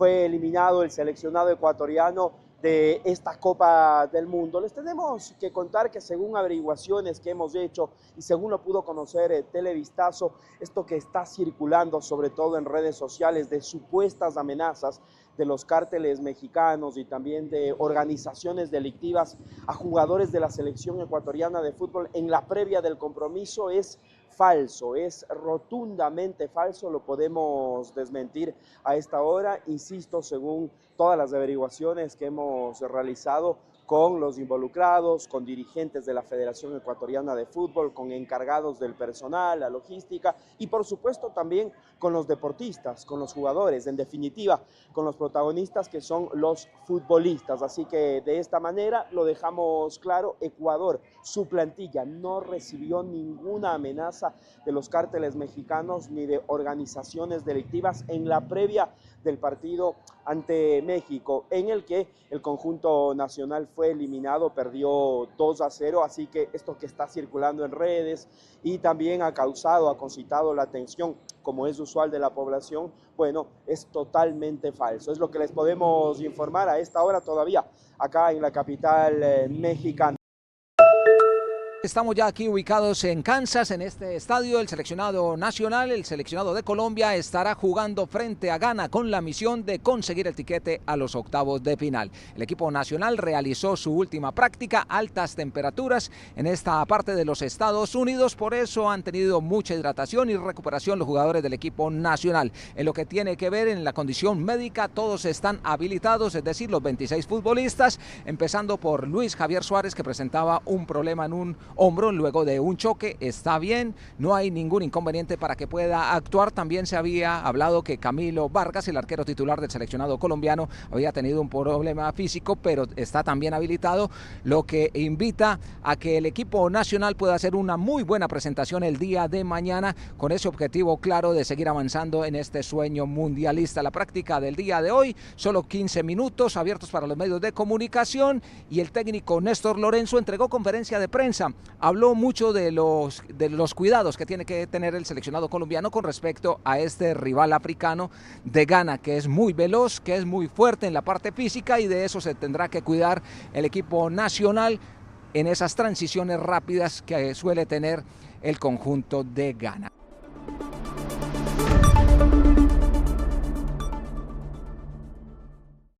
fue eliminado el seleccionado ecuatoriano de esta Copa del Mundo. Les tenemos que contar que según averiguaciones que hemos hecho y según lo pudo conocer Televistazo, esto que está circulando sobre todo en redes sociales de supuestas amenazas de los cárteles mexicanos y también de organizaciones delictivas a jugadores de la selección ecuatoriana de fútbol en la previa del compromiso es falso, es rotundamente falso, lo podemos desmentir a esta hora, insisto, según todas las averiguaciones que hemos realizado con los involucrados, con dirigentes de la Federación Ecuatoriana de Fútbol, con encargados del personal, la logística y por supuesto también con los deportistas, con los jugadores, en definitiva, con los protagonistas que son los futbolistas. Así que de esta manera lo dejamos claro, Ecuador, su plantilla no recibió ninguna amenaza de los cárteles mexicanos ni de organizaciones delictivas en la previa del partido ante México, en el que el conjunto nacional fue eliminado, perdió 2-0, así que esto que está circulando en redes y también ha concitado la atención, como es usual de la población, bueno, es totalmente falso. Es lo que les podemos informar a esta hora todavía, acá en la capital mexicana. Estamos ya aquí ubicados en Kansas, en este estadio. El seleccionado nacional, el seleccionado de Colombia, estará jugando frente a Ghana con la misión de conseguir el tiquete a los octavos de final. El equipo nacional realizó su última práctica, altas temperaturas en esta parte de los Estados Unidos, por eso han tenido mucha hidratación y recuperación los jugadores del equipo nacional. En lo que tiene que ver en la condición médica, todos están habilitados, es decir, los 26 futbolistas, empezando por Luis Javier Suárez, que presentaba un problema en un hombro luego de un choque. Está bien, no hay ningún inconveniente para que pueda actuar. También se había hablado que Camilo Vargas, el arquero titular del seleccionado colombiano, había tenido un problema físico, pero está también habilitado, lo que invita a que el equipo nacional pueda hacer una muy buena presentación el día de mañana, con ese objetivo claro de seguir avanzando en este sueño mundialista. La práctica del día de hoy, solo 15 minutos abiertos para los medios de comunicación, y el técnico Néstor Lorenzo entregó conferencia de prensa. Habló mucho de los cuidados que tiene que tener el seleccionado colombiano con respecto a este rival africano de Ghana, que es muy veloz, que es muy fuerte en la parte física, y de eso se tendrá que cuidar el equipo nacional en esas transiciones rápidas que suele tener el conjunto de Ghana.